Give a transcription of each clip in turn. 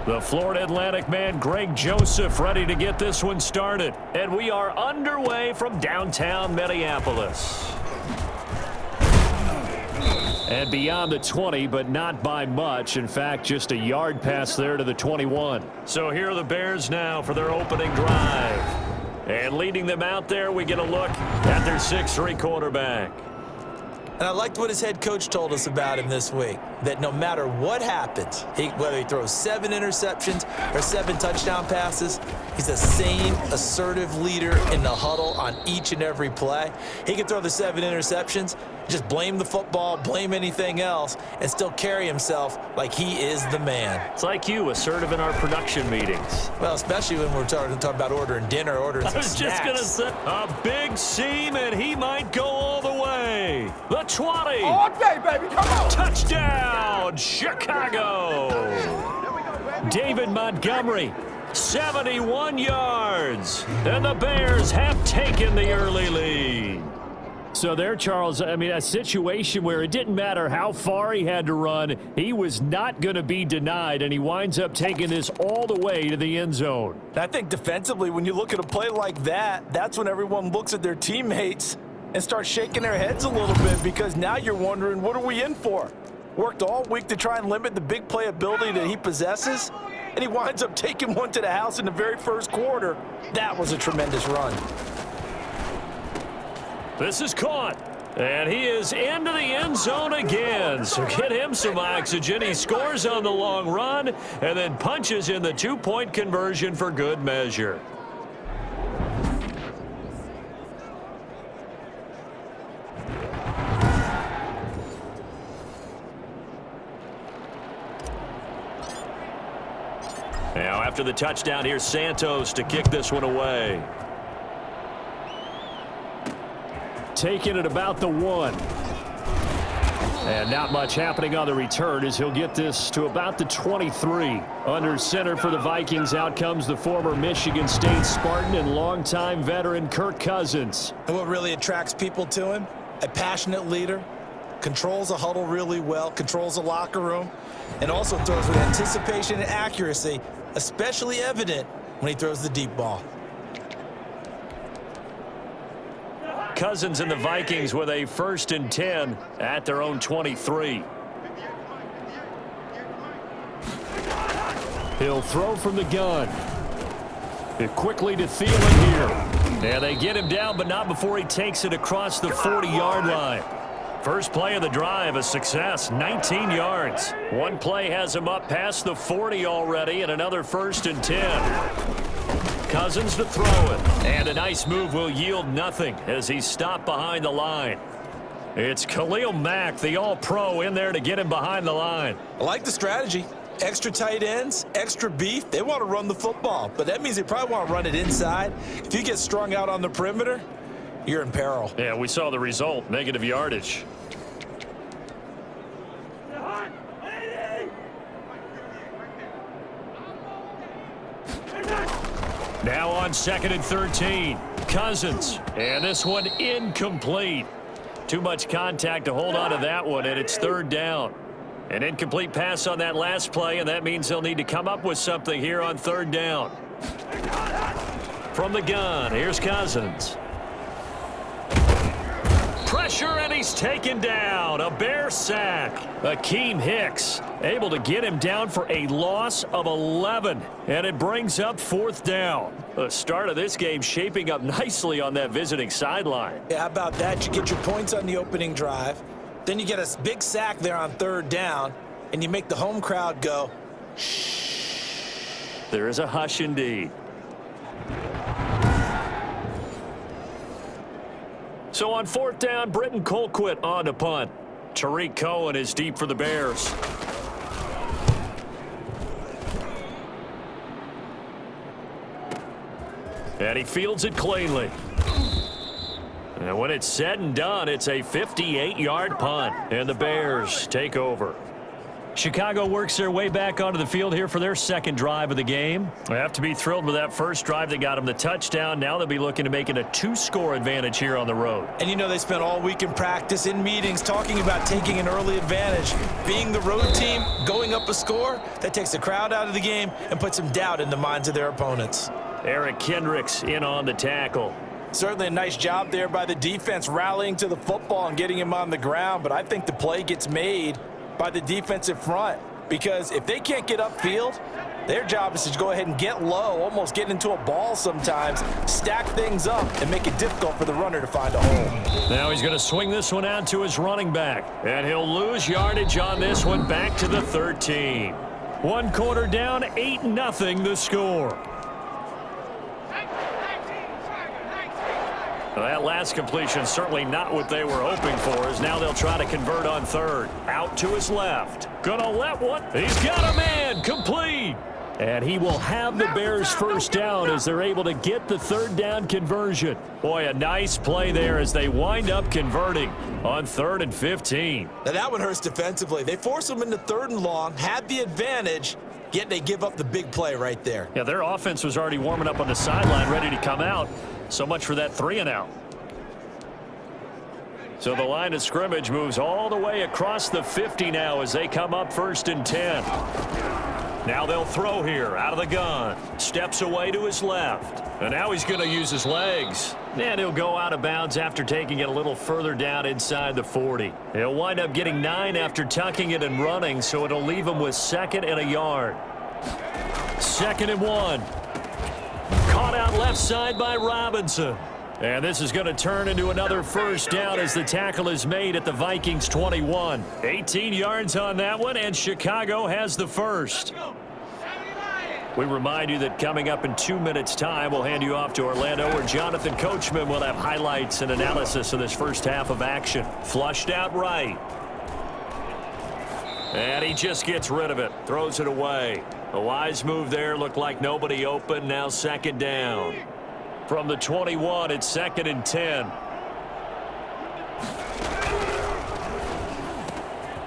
The Florida Atlantic man, Greg Joseph, ready to get this one started. And we are underway from downtown Minneapolis. And beyond the 20, but not by much. In fact, just a yard pass there to the 21. So here are the Bears now for their opening drive. And leading them out there, we get a look at their 6'3" quarterback. And I liked what his head coach told us about him this week, that no matter what happens, whether he throws 7 interceptions or 7 touchdown passes, he's the same assertive leader in the huddle on each and every play. He can throw the 7 interceptions, just blame the football, blame anything else, and still carry himself like he is the man. It's like you, assertive in our production meetings. Well, especially when we're talking about ordering dinner, ordering some snacks. I was just going to say, a big seam, and he might go all the way. The 20. All day, baby, come on. Touchdown, Chicago. David Montgomery, 71 yards. And the Bears have taken the early lead. So there, Charles, I mean, a situation where it didn't matter how far he had to run, he was not going to be denied, and he winds up taking this all the way to the end zone. I think defensively, when you look at a play like that, that's when everyone looks at their teammates and starts shaking their heads a little bit, because now you're wondering, what are we in for? Worked all week to try and limit the big play ability that he possesses, and he winds up taking one to the house in the very first quarter. That was a tremendous run. This is caught, and he is into the end zone again. So get him some oxygen. He scores on the long run and then punches in the 2-point conversion for good measure. Now after the touchdown, here's Santos to kick this one away. Taking it about the 1. And not much happening on the return as he'll get this to about the 23. Under center for the Vikings, out comes the former Michigan State Spartan and longtime veteran Kirk Cousins. And what really attracts people to him? A passionate leader, controls a huddle really well, controls a locker room, and also throws with anticipation and accuracy, especially evident when he throws the deep ball. Cousins and the Vikings with a 1st and 10 at their own 23. He'll throw from the gun. Quickly to Thielen here. And they get him down, but not before he takes it across the 40-yard line. First play of the drive, a success, 19 yards. One play has him up past the 40 already, and another 1st and 10. Cousins to throw it, and a nice move will yield nothing as he's stopped behind the line. It's Khalil Mack, the all-pro, in there to get him behind the line. I like the strategy. Extra tight ends, extra beef. They want to run the football, but that means they probably want to run it inside. If you get strung out on the perimeter, you're in peril. Yeah, we saw the result, negative yardage. Now on 2nd and 13, Cousins, and this one incomplete. Too much contact to hold on to that one, and it's 3rd down. An incomplete pass on that last play, and that means they'll need to come up with something here on 3rd down. From the gun, here's Cousins. Pressure, and he's taken down. A Bear sack. Akeem Hicks able to get him down for a loss of 11. And it brings up 4th down. The start of this game shaping up nicely on that visiting sideline. Yeah, how about that? You get your points on the opening drive. Then you get a big sack there on 3rd down. And you make the home crowd go, shh. There is a hush indeed. So on 4th down, Britton Colquitt on to punt. Tariq Cohen is deep for the Bears. And he fields it cleanly. And when it's said and done, it's a 58-yard punt. And the Bears take over. Chicago works their way back onto the field here for their second drive of the game. They have to be thrilled with that first drive that got them the touchdown. Now they'll be looking to make it a 2-score advantage here on the road. And you know they spent all week in practice, in meetings, talking about taking an early advantage. Being the road team, going up a score, that takes the crowd out of the game and puts some doubt in the minds of their opponents. Eric Kendricks in on the tackle. Certainly a nice job there by the defense rallying to the football and getting him on the ground, but I think the play gets made by the defensive front, because if they can't get upfield, their job is to go ahead and get low, almost get into a ball sometimes, stack things up, and make it difficult for the runner to find a hole. Now he's going to swing this one out to his running back, and he'll lose yardage on this one back to the 13. One quarter down, 8-0 the score. That last completion certainly not what they were hoping for, as now they'll try to convert on third. Out to his left. Gonna let one. He's got a man. Complete. And he will have the Bears first down as they're able to get the third down conversion. Boy, a nice play there as they wind up converting on 3rd and 15. Now that one hurts defensively. They force them into 3rd and long, had the advantage, yet they give up the big play right there. Yeah, their offense was already warming up on the sideline, ready to come out. So much for that 3-and-out. So the line of scrimmage moves all the way across the 50 now as they come up 1st and 10. Now they'll throw here out of the gun. Steps away to his left. And now he's going to use his legs. And he'll go out of bounds after taking it a little further down inside the 40. He'll wind up getting 9 after tucking it and running, so it'll leave him with 2nd and a yard. 2nd and 1. Caught out left side by Robinson. And this is going to turn into another first down as the tackle is made at the Vikings 21. 18 yards on that one, and Chicago has the first. We remind you that coming up in 2 minutes' time, we'll hand you off to Orlando, where Jonathan Coachman will have highlights and analysis of this first half of action. Flushed out right. And he just gets rid of it, throws it away. A wise move there, looked like nobody open, now 2nd down. From the 21, it's 2nd and 10.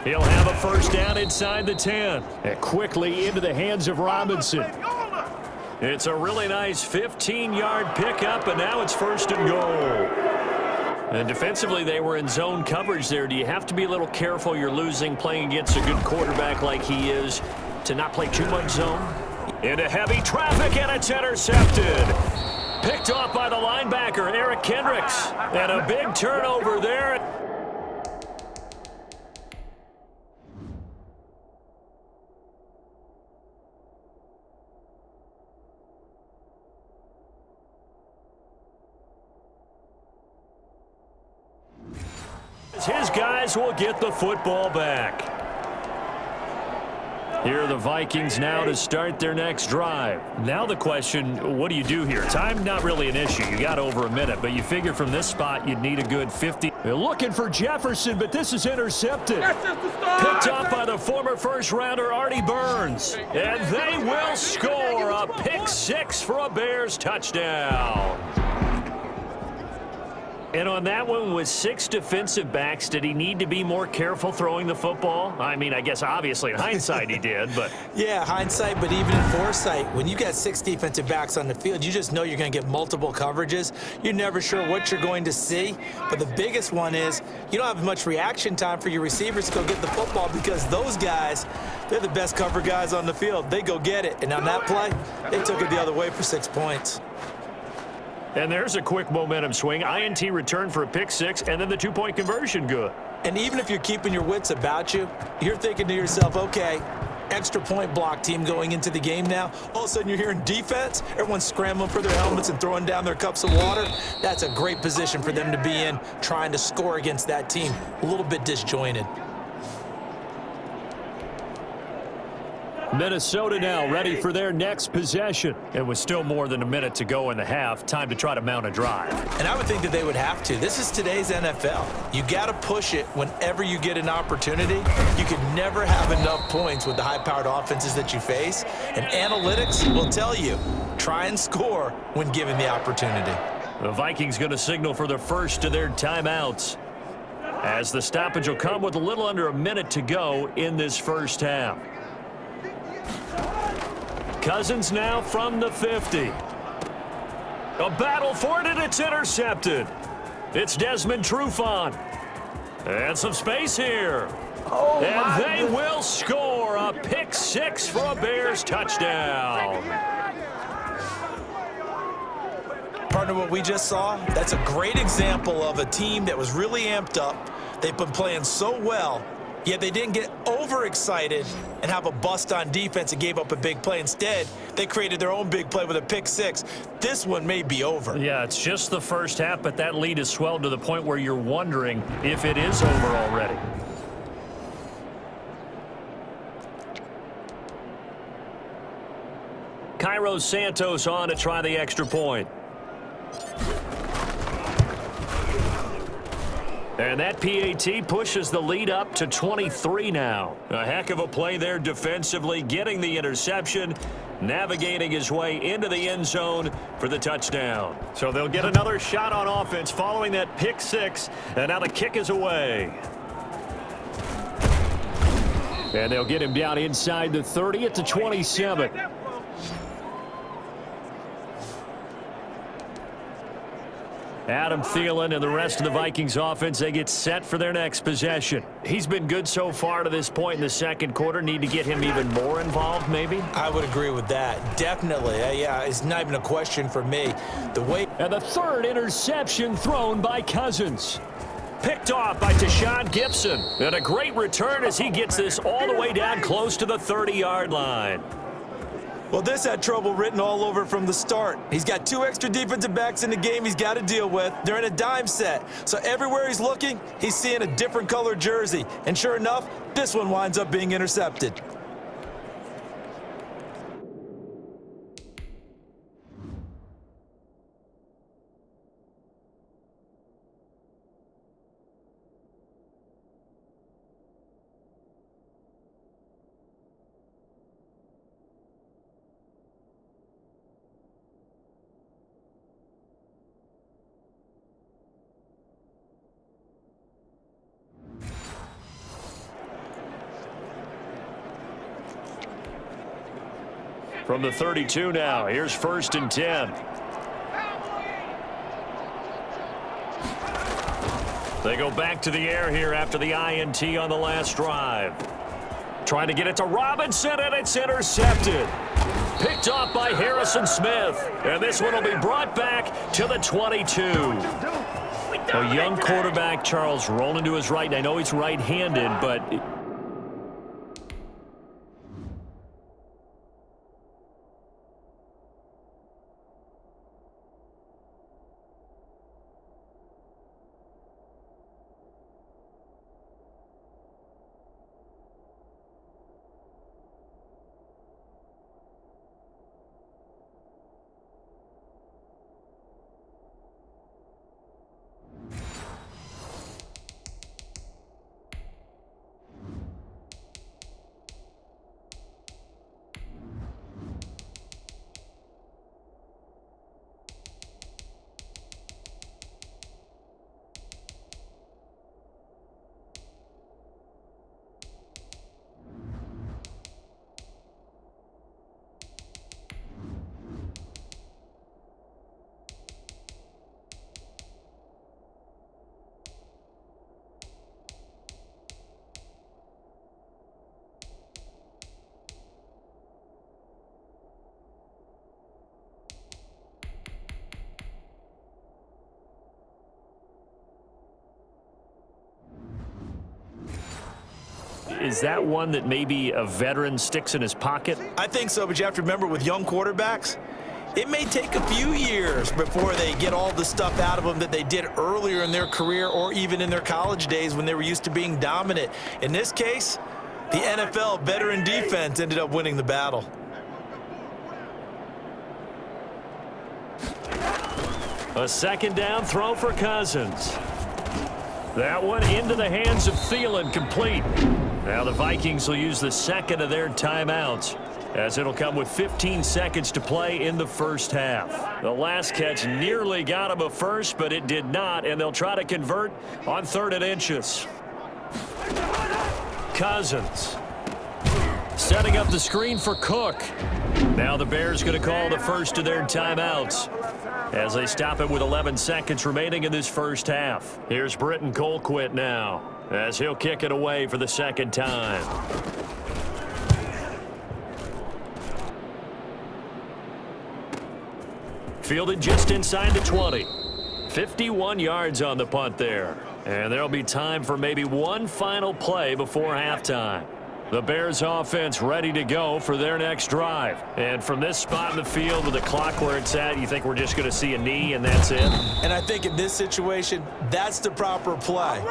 He'll have a first down inside the 10. And quickly into the hands of Robinson. It's a really nice 15-yard pickup, and now it's 1st and goal. And defensively, they were in zone coverage there. Do you have to be a little careful? You're losing, playing against a good quarterback like he is, to not play too much zone? Into heavy traffic, and it's intercepted. Picked off by the linebacker, Eric Kendricks. And a big turnover there. His guys will get the football back. Here are the Vikings now to start their next drive. Now the question, what do you do here? Time not really an issue. You got over a minute, but you figure from this spot you'd need a good 50. They're looking for Jefferson, but this is intercepted. Picked off by the former first-rounder Artie Burns. And they will score a pick-6 for a Bears touchdown. And on that one, with 6 defensive backs, did he need to be more careful throwing the football? I mean, I guess obviously in hindsight he did, but... Yeah, hindsight, but even in foresight, when you got 6 defensive backs on the field, you just know you're going to get multiple coverages. You're never sure what you're going to see. But the biggest one is you don't have much reaction time for your receivers to go get the football, because those guys, they're the best cover guys on the field. They go get it. And on that play, they took it the other way for 6 points. And there's a quick momentum swing. INT return for a pick-6, and then the 2-point conversion good. And even if you're keeping your wits about you, you're thinking to yourself, okay, extra point block team going into the game now. All of a sudden you're hearing defense. Everyone's scrambling for their helmets and throwing down their cups of water. That's a great position for them to be in, trying to score against that team. A little bit disjointed. Minnesota now ready for their next possession. And with still more than a minute to go in the half, time to try to mount a drive. And I would think that they would have to. This is today's NFL. You got to push it whenever you get an opportunity. You can never have enough points with the high-powered offenses that you face. And analytics will tell you, try and score when given the opportunity. The Vikings going to signal for the first of their timeouts. as the stoppage will come with a little under a minute to go in this first half. Cousins now from the 50. A battle for it, and it's intercepted. It's Desmond Trufant. And some space here. Oh, and they will score a pick six for a Bears touchdown. Partner, what we just saw, that's a great example of a team that was really amped up. They've been playing so well, yet they didn't get overexcited and have a bust on defense and gave up a big play. Instead, they created their own big play with a pick six. This one may be over. Yeah, it's just the first half, but that lead has swelled to the point where you're wondering if it is over already. Cairo Santos on to try the extra point. And that PAT pushes the lead up to 23 now. A heck of a play there defensively, getting the interception, navigating his way into the end zone for the touchdown. So they'll get another shot on offense following that pick six, and now the kick is away. And they'll get him down inside the 30 at the 27. Adam Thielen and the rest of the Vikings offense, they get set for their next possession. He's been good so far to this point in the second quarter. Need to get him even more involved, maybe? I would agree with that. Definitely. Yeah, it's not even a question for me. And the third interception thrown by Cousins. Picked off by Tashawn Gibson. And a great return as he gets this all the way down close to the 30-yard line. Well, this had trouble written all over from the start. He's got two extra defensive backs in the game he's got to deal with. They're in a dime set. So everywhere he's looking, he's seeing a different color jersey. And sure enough, this one winds up being intercepted. From the 32 now, here's 1st and 10. They go back to the air here after the INT on the last drive. Trying to get it to Robinson, and it's intercepted. Picked off by Harrison Smith. And this one will be brought back to the 22. A young quarterback, Charles, rolling to his right. And I know he's right-handed, but... Is that one that maybe a veteran sticks in his pocket? I think so, but you have to remember with young quarterbacks, it may take a few years before they get all the stuff out of them that they did earlier in their career or even in their college days when they were used to being dominant. In this case, the NFL veteran defense ended up winning the battle. A second down throw for Cousins. That one into the hands of Thielen, complete. Now the Vikings will use the second of their timeouts. as it'll come with 15 seconds to play in the first half. The last catch nearly got him a first, but it did not, and they'll try to convert on 3rd and inches. Cousins setting up the screen for Cook. Now the Bears going to call the first of their timeouts as they stop it with 11 seconds remaining in this first half. Here's Britton Colquitt now as he'll kick it away for the second time. Fielded just inside the 20. 51 yards on the punt there. And there'll be time for maybe one final play before halftime. The Bears offense ready to go for their next drive. And from this spot in the field with the clock where it's at, you think we're just going to see a knee and that's it? And I think in this situation, that's the proper play.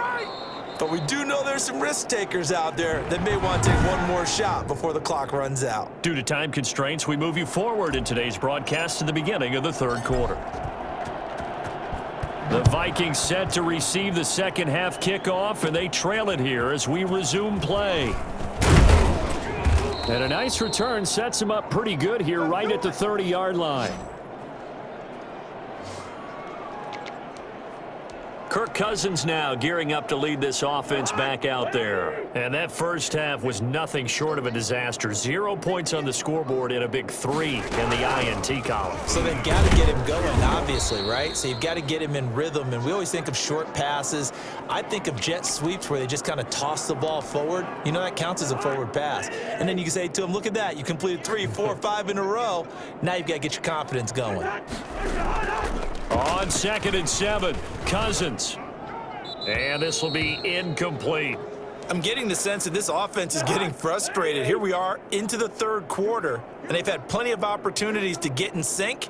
But we do know there's some risk takers out there that may want to take one more shot before the clock runs out. Due to time constraints, we move you forward in today's broadcast to the beginning of the third quarter. The Vikings set to receive the second half kickoff, and they trail it here as we resume play. And a nice return sets him up pretty good here right at the 30-yard line. Kirk Cousins now gearing up to lead this offense back out there. And that first half was nothing short of a disaster. 0 points on the scoreboard and a big 3 in the INT column. So they've got to get him going, obviously, right? So you've got to get him in rhythm. And we always think of short passes. I think of jet sweeps where they just kind of toss the ball forward. You know, that counts as a forward pass. And then you can say to him, look at that. You completed 3, 4, 5 in a row. Now you've got to get your confidence going. On 2nd and 7, Cousins. And this will be incomplete. I'm getting the sense that this offense is getting frustrated. Here we are into the third quarter, and they've had plenty of opportunities to get in sync.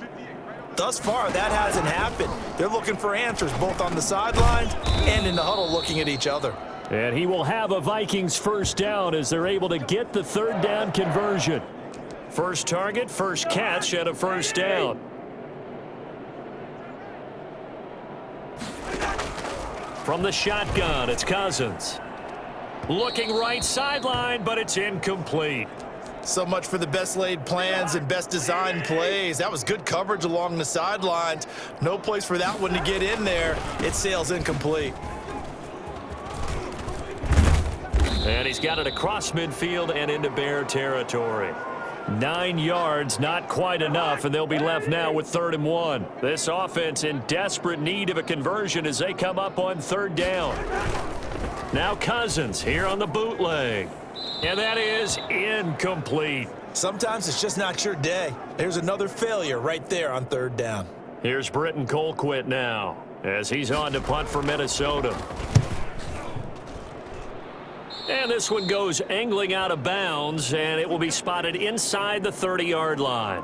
Thus far, that hasn't happened. They're looking for answers both on the sidelines and in the huddle looking at each other. And he will have a Vikings first down as they're able to get the third down conversion. First target, first catch, and a first down. From the shotgun, it's Cousins. Looking right sideline, but it's incomplete. So much for the best laid plans and best designed plays. That was good coverage along the sidelines. No place for that one to get in there. It sails incomplete. And he's got it across midfield and into Bear territory. 9 yards, not quite enough, and they'll be left now with 3rd and 1. This offense in desperate need of a conversion as they come up on 3rd down. Now Cousins here on the bootleg. And that is incomplete. Sometimes it's just not your day. There's another failure right there on 3rd down. Here's Britton Colquitt now as he's on to punt for Minnesota. And this one goes angling out of bounds, and it will be spotted inside the 30-yard line.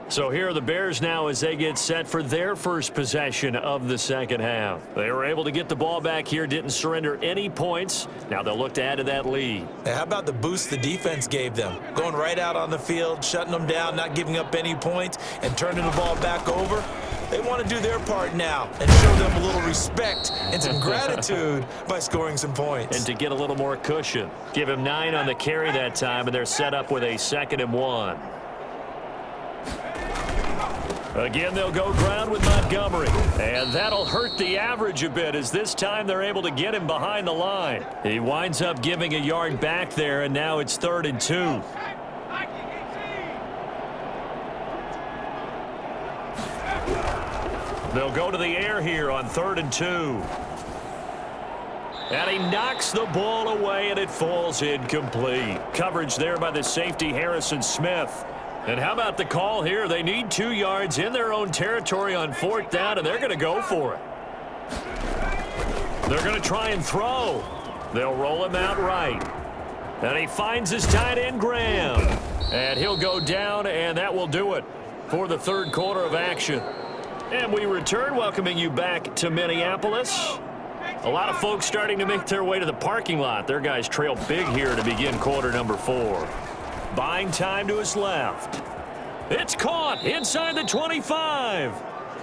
So here are the Bears now as they get set for their first possession of the second half. They were able to get the ball back here, didn't surrender any points. Now they'll look to add to that lead. Hey, how about the boost the defense gave them? Going right out on the field, shutting them down, not giving up any points, and turning the ball back over. They want to do their part now and show them a little respect and some gratitude by scoring some points. And to get a little more cushion. Give him 9 on the carry that time, and they're set up with a 2nd and 1. Again, they'll go ground with Montgomery. And that'll hurt the average a bit as this time they're able to get him behind the line. He winds up giving a yard back there, and now it's 3rd and 2. They'll go to the air here on 3rd and 2. And he knocks the ball away, and it falls incomplete. Coverage there by the safety, Harrison Smith. And how about the call here? They need 2 yards in their own territory on 4th down, and they're going to go for it. They're going to try and throw. They'll roll him out right. And he finds his tight end, Graham. And he'll go down, and that will do it for the third quarter of action. And we return, welcoming you back to Minneapolis. A lot of folks starting to make their way to the parking lot. Their guys trail big here to begin quarter number 4. Buying time to his left. It's caught inside the 25.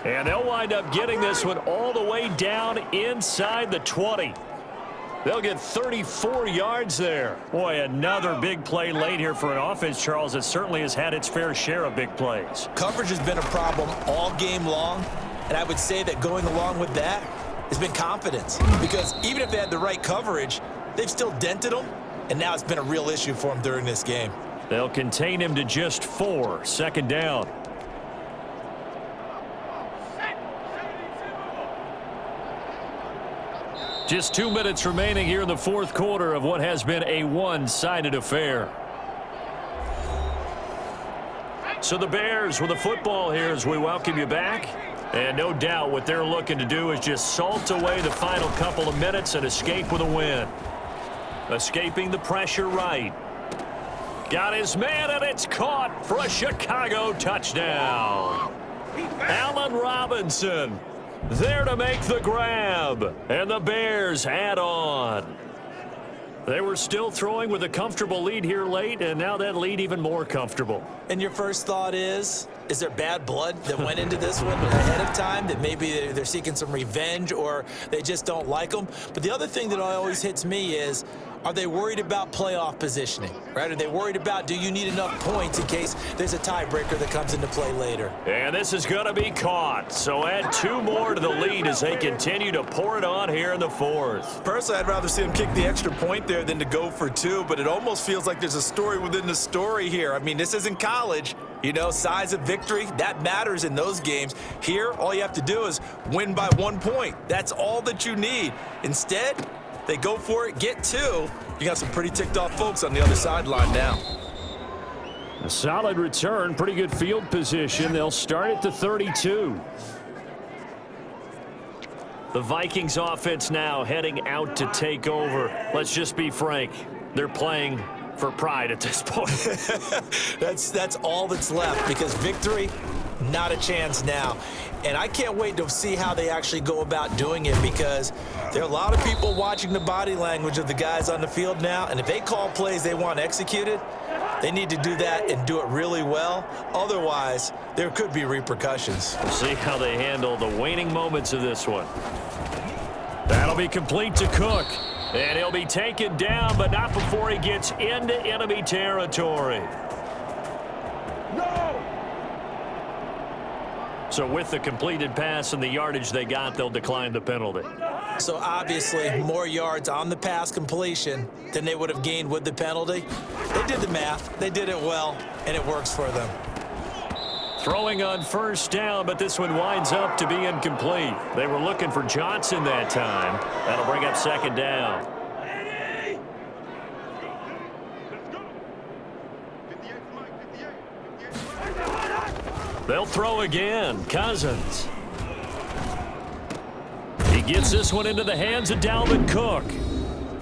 And they'll wind up getting this one all the way down inside the 20. They'll get 34 yards there. Boy, another big play late here for an offense, Charles, that certainly has had its fair share of big plays. Coverage has been a problem all game long, and I would say that going along with that has been confidence. Because even if they had the right coverage, they've still dented them, and now it's been a real issue for them during this game. They'll contain him to just 4. Second down. Just 2 minutes remaining here in the fourth quarter of what has been a one-sided affair. So the Bears with the football here as we welcome you back. And no doubt what they're looking to do is just salt away the final couple of minutes and escape with a win. Escaping the pressure right. Got his man, and it's caught for a Chicago touchdown. Allen Robinson there to make the grab, and the Bears add on. They were still throwing with a comfortable lead here late, and now that lead even more comfortable. And your first thought is there bad blood that went into this one ahead of time, that maybe they're seeking some revenge or they just don't like them? But the other thing that always hits me is, are they worried about playoff positioning, right? Are they worried about, do you need enough points in case there's a tiebreaker that comes into play later? And this is going to be caught. So add 2 more to the lead as they continue to pour it on here in the fourth. Personally, I'd rather see him kick the extra point there than to go for 2, but it almost feels like there's a story within the story here. I mean, this isn't college. You know, size of victory, that matters in those games. Here, all you have to do is win by 1 point. That's all that you need. Instead, they go for it, get 2. You got some pretty ticked off folks on the other sideline now. A solid return, pretty good field position. They'll start at the 32. The Vikings offense now heading out to take over. Let's just be frank, they're playing for pride at this point. That's all that's left, because victory, not a chance now. And I can't wait to see how they actually go about doing it, because there are a lot of people watching the body language of the guys on the field now, and if they call plays they want executed, they need to do that and do it really well. Otherwise, there could be repercussions. We'll see how they handle the waning moments of this one. That'll be complete to Cook. And he'll be taken down, but not before he gets into enemy territory. No! So with the completed pass and the yardage they got, they'll decline the penalty. So obviously, more yards on the pass completion than they would have gained with the penalty. They did the math. They did it well, and it works for them. Throwing on first down, but this one winds up to be incomplete. They were looking for Johnson that time. That'll bring up second down. They'll throw again. Cousins. He gets this one into the hands of Dalvin Cook.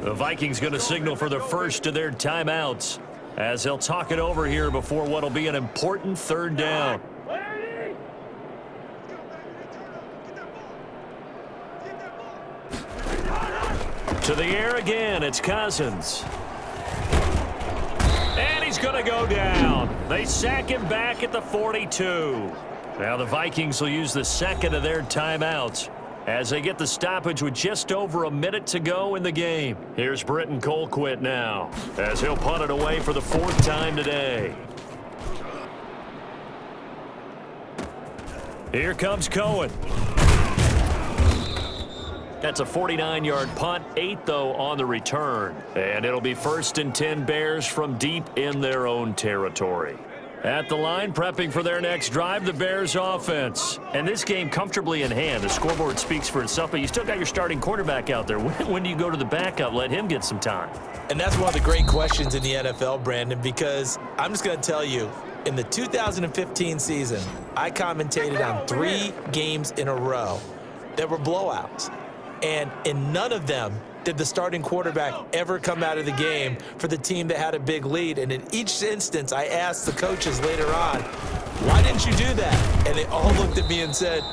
The Vikings going to signal for the first of their timeouts as they'll talk it over here before what will be an important third down. To the air again, it's Cousins. And he's going to go down. They sack him back at the 42. Now the Vikings will use the second of their timeouts as they get the stoppage with just over a minute to go in the game. Here's Britton Colquitt now as he'll punt it away for the 4th time today. Here comes Cohen. That's a 49-yard punt, 8 though on the return. And it'll be 1st and 10 Bears from deep in their own territory. At the line, prepping for their next drive, the Bears offense. And this game comfortably in hand. The scoreboard speaks for itself, but you still got your starting quarterback out there. When do you go to the backup? Let him get some time. And that's one of the great questions in the NFL, Brandon, because I'm just going to tell you, in the 2015 season, I commentated on 3 games in a row that were blowouts. And in none of them did the starting quarterback ever come out of the game for the team that had a big lead. And in each instance, I asked the coaches later on, why didn't you do that? And they all looked at me and said,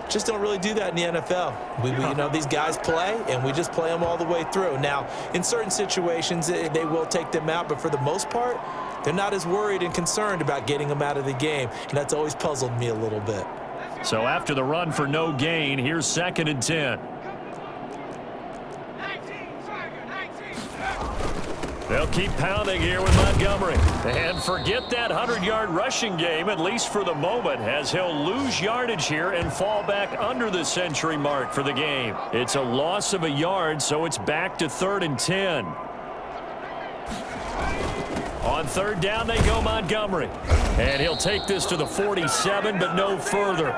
just don't really do that in the NFL. We you know, these guys play, and we just play them all the way through. Now, in certain situations, they will take them out, but for the most part, they're not as worried and concerned about getting them out of the game. And that's always puzzled me a little bit. So after the run for no gain, here's 2nd and 10. They'll keep pounding here with Montgomery. And forget that 100-yard rushing game, at least for the moment, as he'll lose yardage here and fall back under the century mark for the game. It's a loss of a yard, so it's back to 3rd and 10. On 3rd down, they go Montgomery. And he'll take this to the 47, but no further,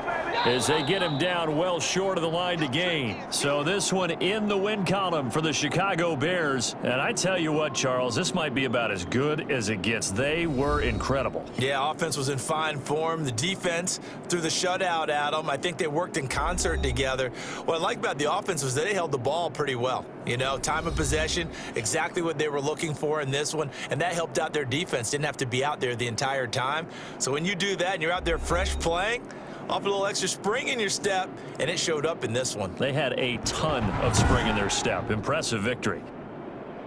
as they get him down well short of the line to gain. So this one in the win column for the Chicago Bears. And I tell you what, Charles, this might be about as good as it gets. They were incredible. Yeah, offense was in fine form. The defense threw the shutout at them. I think they worked in concert together. What I like about the offense was that they held the ball pretty well. You know, time of possession, exactly what they were looking for in this one, and that helped out their defense. Didn't have to be out there the entire time. So when you do that and you're out there fresh playing, off a little extra spring in your step, and it showed up in this one. They had a ton of spring in their step. Impressive victory.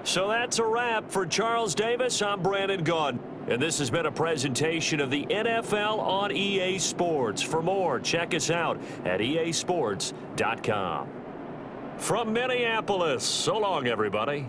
So that's a wrap for Charles Davis. I'm Brandon Gaudin, and this has been a presentation of the NFL on EA Sports. For more, check us out at easports.com. From Minneapolis, so long, everybody.